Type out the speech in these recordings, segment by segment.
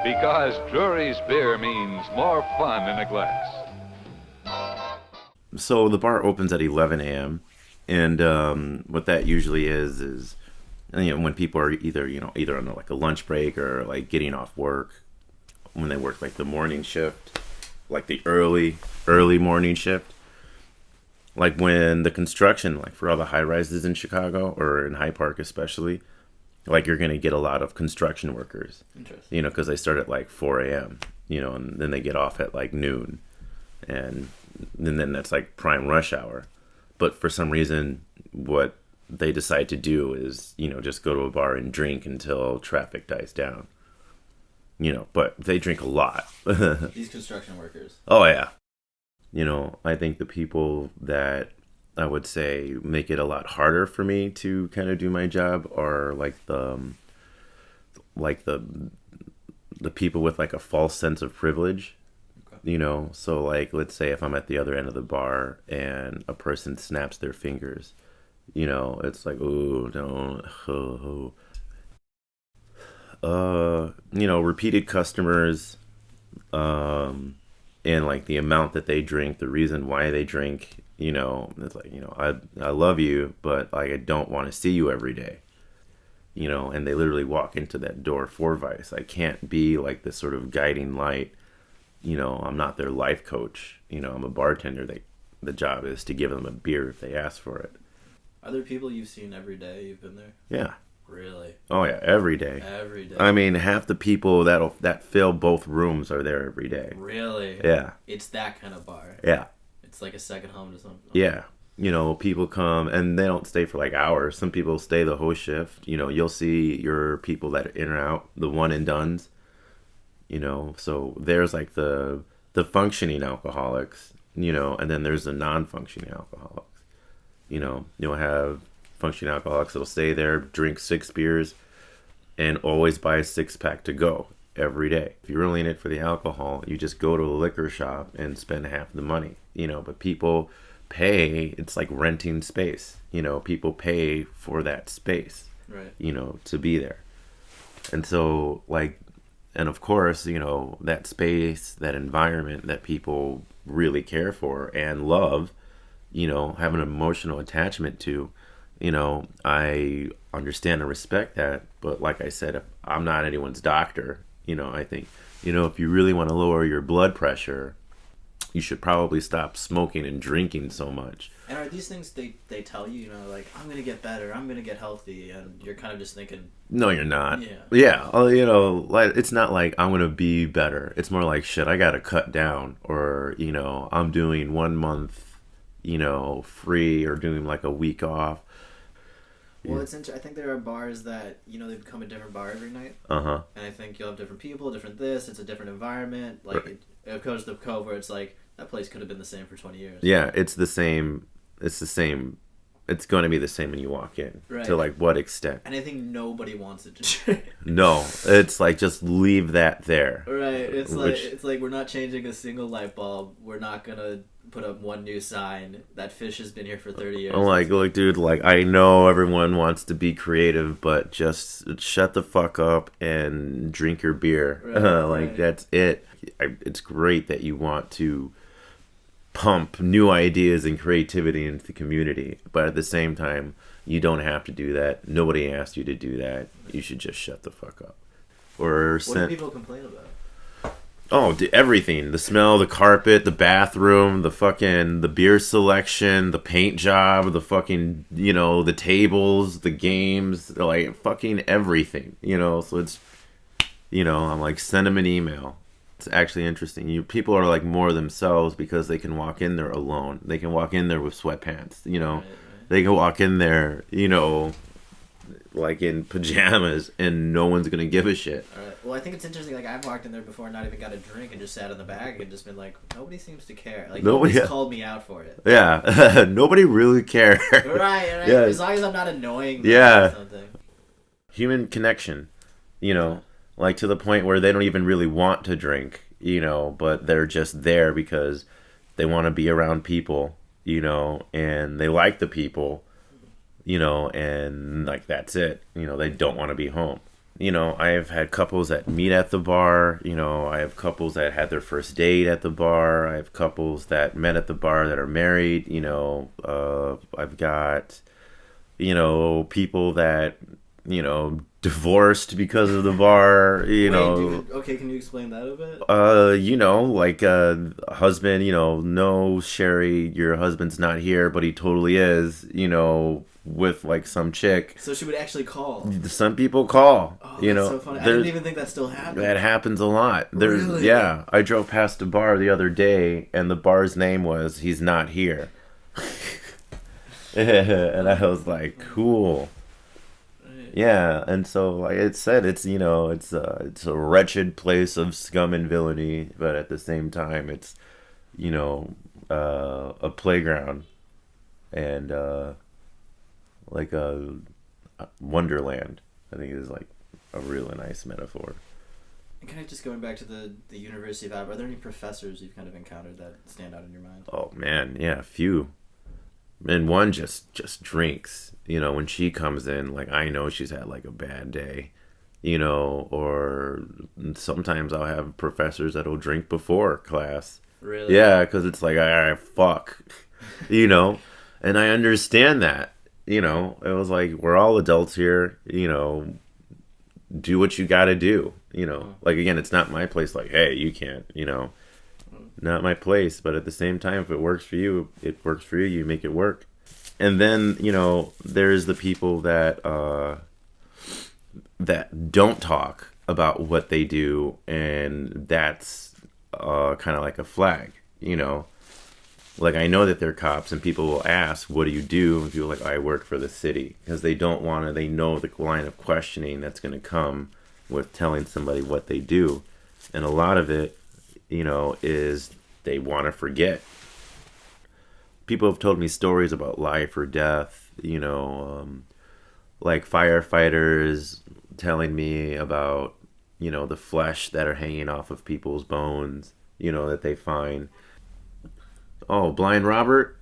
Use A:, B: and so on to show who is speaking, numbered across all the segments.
A: Because Drury's beer means more fun in a glass.
B: So the bar opens at 11 a.m. And what that usually is when people are either on like a lunch break or like getting off work, when they work like the morning shift, like the early morning shift, like when the construction, like for all the high rises in Chicago or in Hyde Park especially, like you're gonna get a lot of construction workers.
C: Interesting.
B: Because they start at like 4 a.m. And then they get off at like noon, and then that's like prime rush hour. But for some reason, what they decide to do is, just go to a bar and drink until traffic dies down. But they drink a lot.
C: These construction workers.
B: Oh, yeah. I think the people that I would say make it a lot harder for me to kind of do my job are like the people with like a false sense of privilege. So like, let's say if I'm at the other end of the bar and a person snaps their fingers, it's like, oh, don't, repeated customers, and like the amount that they drink, the reason why they drink, it's like, I love you, but like, I don't want to see you every day, and they literally walk into that door for vice. I can't be like this sort of guiding light. I'm not their life coach. I'm a bartender. The job is to give them a beer if they ask for it.
C: Are there people you've seen every day you've been there?
B: Yeah.
C: Really?
B: Oh yeah, every day.
C: Every day.
B: I mean, half the people that fill both rooms are there every day.
C: Really?
B: Yeah.
C: It's that kind of bar.
B: Yeah.
C: It's like a second home to something.
B: Yeah. People come and they don't stay for like hours. Some people stay the whole shift. You'll see your people that are in or out, the one and dones. So there's like the functioning alcoholics, and then there's the non-functioning alcoholics. You'll have functioning alcoholics that'll stay there, drink 6 beers, and always buy a 6-pack to go every day. If you're really in it for the alcohol, you just go to a liquor shop and spend half the money. But people pay, it's like renting space. People pay for that space,
C: right?
B: To be there. And so like, and of course, that space, that environment that people really care for and love, have an emotional attachment to, I understand and respect that. But like I said, if I'm not anyone's doctor, I think, if you really want to lower your blood pressure, you should probably stop smoking and drinking so much.
C: And are these things they tell you, like, I'm going to get better, I'm going to get healthy, and you're kind of just thinking...
B: No, you're not.
C: Yeah.
B: Yeah, like, it's not like I'm going to be better. It's more like, shit, I got to cut down. Or, I'm doing 1 month, free, or doing like a week off.
C: Well, it's interesting. I think there are bars that, they become a different bar every night.
B: Uh-huh.
C: And I think you'll have different people, different this, it's a different environment. Like,
B: right.
C: It goes to the Cove where it's like, that place could have been the same for 20 years.
B: Yeah, it's the same. It's the same. It's going to be the same when you walk in.
C: Right.
B: To like what extent?
C: And I think nobody wants it to change.
B: No, it's like just leave that there.
C: Right. It's like we're not changing a single light bulb. We're not gonna put up one new sign. That fish has been here for 30 years.
B: I'm like, look, dude. Like, I know everyone wants to be creative, but just shut the fuck up and drink your beer. Right. That's it. It's great that you want to pump new ideas and creativity into the community, but at the same time, you don't have to do that. Nobody asked you to do that. You should just shut the fuck up. Or
C: what do people complain about?
B: Oh, everything. The smell, the carpet, the bathroom, the beer selection, the paint job, the fucking, the tables, the games, like fucking everything, so it's, I'm like, send them an email. It's actually interesting. People are like more themselves because they can walk in there alone. They can walk in there with sweatpants, Right. They can walk in there, like in pajamas, and no one's gonna give a shit.
C: All right. Well, I think it's interesting. Like, I've walked in there before, and not even got a drink, and just sat in the back and just been like, nobody seems to care. Like, nobody's called me out for it.
B: Yeah, nobody really cares.
C: Right.
B: Yeah.
C: As long as I'm not annoying them
B: or
C: something.
B: Human connection, like to the point where they don't even really want to drink, but they're just there because they want to be around people, and they like the people, and like that's it. They don't want to be home, I've had couples that meet at the bar. I have couples that had their first date at the bar. I have couples that met at the bar that are married. I've got, people that, divorced because of the bar.
C: Okay, can you explain that a bit?
B: Like a husband, no, Sherry, your husband's not here, but he totally is, with like some chick.
C: So she would actually call.
B: Some people call.
C: Oh, that's so funny. I didn't even think that still happened.
B: That happens a lot.
C: Really?
B: Yeah. I drove past a bar the other day, and the bar's name was "He's Not Here," and I was like, "Cool." Yeah, and so like it said, it's it's a wretched place of scum and villainy, but at the same time, it's a playground and like a wonderland. I think is like a really nice metaphor.
C: And kind of just going back to the University vibe, are there any professors you've kind of encountered that stand out in your mind?
B: Oh man, yeah, a few. And one just drinks. When she comes in, like I know she's had like a bad day. Or sometimes I'll have professors that'll drink before class.
C: Really?
B: Yeah, because it's like, all right, fuck. And I understand that. It was like, we're all adults here, do what you gotta do, Like, again, it's not my place, like, hey, you can't, not my place. But at the same time, if it works for you, it works for you, you make it work. And then, there's the people that, that don't talk about what they do, and that's kind of like a flag, Like, I know that they're cops, and people will ask, what do you do? And people are like, I work for the city. Because they know the line of questioning that's going to come with telling somebody what they do. And a lot of it, is they want to forget. People have told me stories about life or death, like firefighters telling me about, the flesh that are hanging off of people's bones, that they find. Oh, Blind Robert?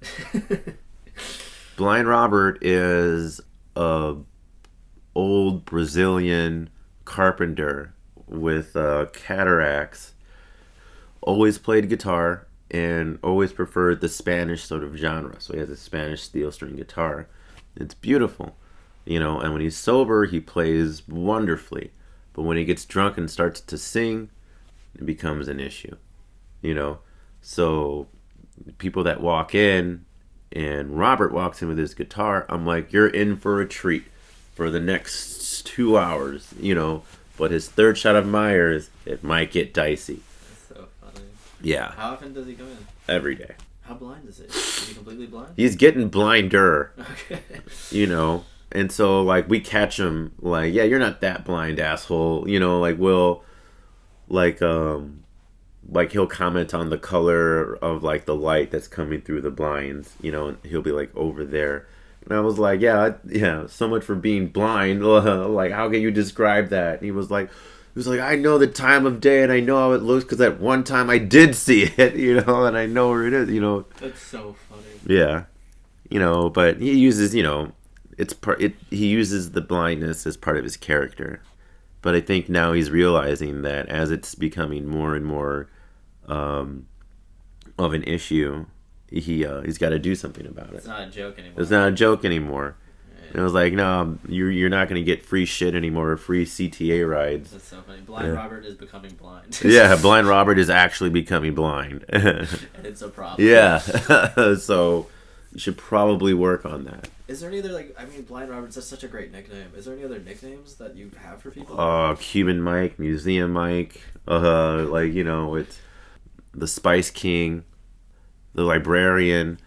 B: Blind Robert is a old Brazilian carpenter with cataracts. Always played guitar and always preferred the Spanish sort of genre. So he has a Spanish steel string guitar. It's beautiful, and when he's sober, he plays wonderfully. But when he gets drunk and starts to sing, it becomes an issue, So people that walk in and Robert walks in with his guitar, I'm like, you're in for a treat for the next 2 hours, But his third shot of Myers, it might get dicey.
C: That's so funny.
B: Yeah.
C: How often does he come in?
B: Every day.
C: How blind is he? Is he completely blind?
B: He's getting blinder.
C: Okay.
B: And so, like, we catch him, like, yeah, you're not that blind, asshole. Like, we'll, like, he'll comment on the color of, like, the light that's coming through the blinds, and he'll be, like, over there. And I was like, yeah, so much for being blind. Like, how can you describe that? And he was like, I know the time of day and I know how it looks because at one time I did see it, and I know where it is,
C: That's so funny.
B: Yeah. But he uses, he uses the blindness as part of his character. But I think now he's realizing that as it's becoming more and more of an issue, he's got to do something about it.
C: It's not a joke anymore.
B: It's not a joke anymore.
C: Right.
B: And it was like, no, you're not going to get free shit anymore, or free CTA rides.
C: That's so funny. Blind Robert is becoming blind.
B: Yeah, Blind Robert is actually becoming blind.
C: And it's a problem.
B: Yeah. So you should probably work on that.
C: Is there any other, Blind Robert's such a great nickname. Is there any other nicknames that you have for people?
B: Cuban Mike, Museum Mike, it's the Spice King, the librarian,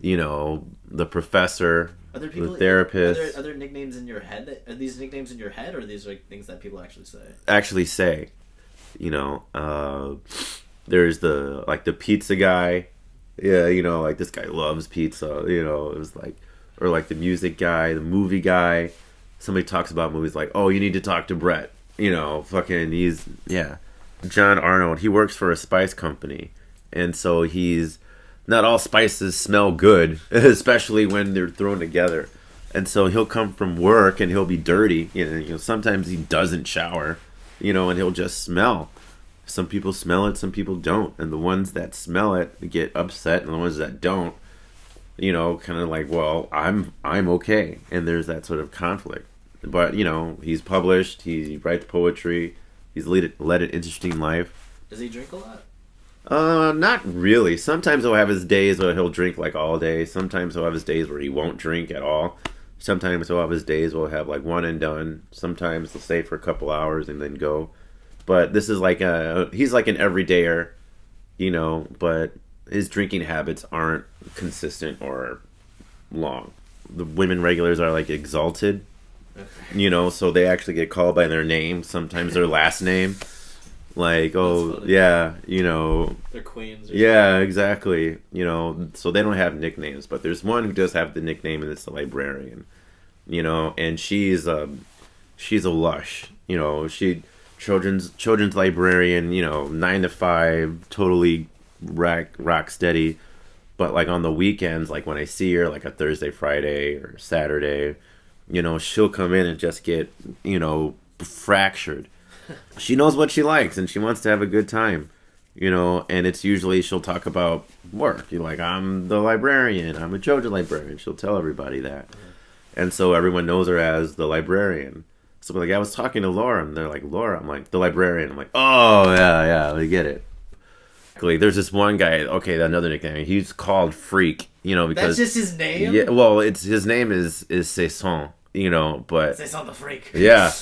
B: the professor, the therapist.
C: Are there nicknames in your head? Are these nicknames in your head, or are these like things that people actually say?
B: Actually say, there's the pizza guy. Yeah, like this guy loves pizza. It was like, or like the music guy, the movie guy. Somebody talks about movies like, oh, you need to talk to Brett. John Arnold. He works for a spice company, and so he's. Not all spices smell good, especially when they're thrown together. And so he'll come from work and he'll be dirty. Sometimes he doesn't shower, and he'll just smell. Some people smell it, some people don't. And the ones that smell it get upset, and the ones that don't, kind of like, well, I'm okay. And there's that sort of conflict. But, he's published, he writes poetry, he's led an interesting life.
C: Does he drink a lot?
B: Not really. Sometimes he'll have his days where he'll drink like all day. Sometimes he'll have his days where he won't drink at all. Sometimes he'll have his days where he'll have like one and done. Sometimes he'll stay for a couple hours and then go. But this is like he's like an everydayer, but his drinking habits aren't consistent or long. The women regulars are like exalted, so they actually get called by their name, sometimes their last name. Like, oh, yeah,
C: They're queens.
B: Yeah, exactly. So they don't have nicknames, but there's one who does have the nickname, and it's the librarian. And she's a lush. She children's librarian. 9 to 5, totally rock steady. But like on the weekends, like when I see her, like a Thursday, Friday, or Saturday, she'll come in and just get fractured. She knows what she likes and she wants to have a good time, and it's usually she'll talk about work. Like, I'm the librarian, I'm a children's librarian. She'll tell everybody that. And so everyone knows her as the librarian. So like, I was talking to Laura and they're like, Laura, I'm like, the librarian. I'm like, oh yeah, we get it. There's this one guy, okay, another nickname, he's called Freak, because
C: that's just his name?
B: Yeah, well, his name is Cesson. But
C: Say something, the freak.
B: Yeah,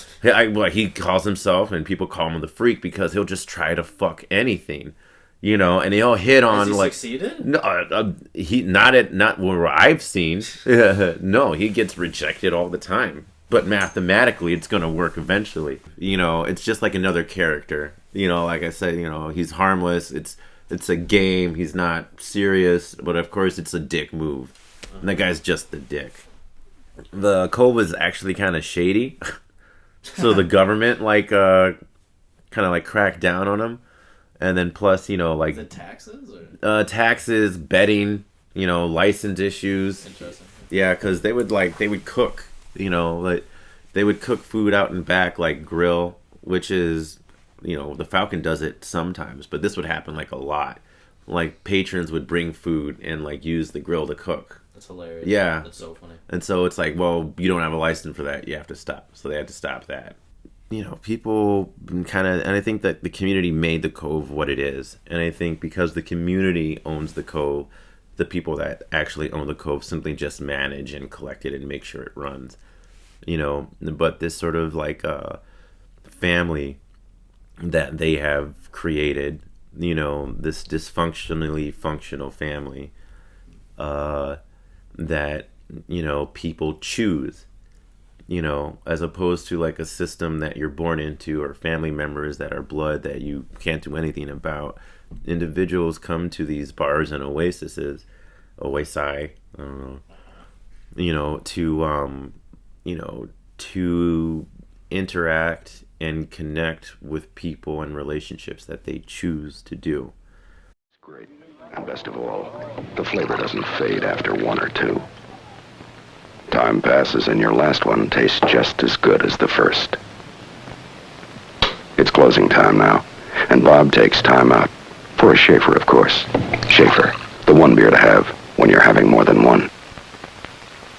B: he calls himself, and people call him the freak because he'll just try to fuck anything, and he'll hit on.
C: Has he
B: like
C: succeeded?
B: No, he not where I've seen. No, he gets rejected all the time. But mathematically, it's gonna work eventually. It's just like another character. Like I said, he's harmless. It's a game. He's not serious, but of course, it's a dick move. And that guy's just the dick. The cove is actually kind of shady, so the government kind of like cracked down on him, and then plus like
C: the taxes or
B: taxes, betting, license issues.
C: Interesting.
B: Yeah, because they would cook, like they would cook food out and back, like grill, which is the Falcon does it sometimes, but this would happen like a lot. Like patrons would bring food and like use the grill to cook.
C: That's hilarious.
B: Yeah.
C: That's so funny.
B: And so it's like, well, you don't have a license for that. You have to stop. So they had to stop that. People kind of, and I think that the community made the Cove what it is. And I think because the community owns the Cove, the people that actually own the Cove simply just manage and collect it and make sure it runs. But this sort of like family that they have created, this dysfunctionally functional family, that people choose, as opposed to like a system that you're born into or family members that are blood that you can't do anything about. Individuals come to these bars and oasi, I don't know, to interact and connect with people and relationships that they choose to do.
D: It's great. And best of all, the flavor doesn't fade after one or two. Time passes and your last one tastes just as good as the first. It's closing time now, and Bob takes time out. For a Schaefer, of course. Schaefer, the one beer to have when you're having more than one.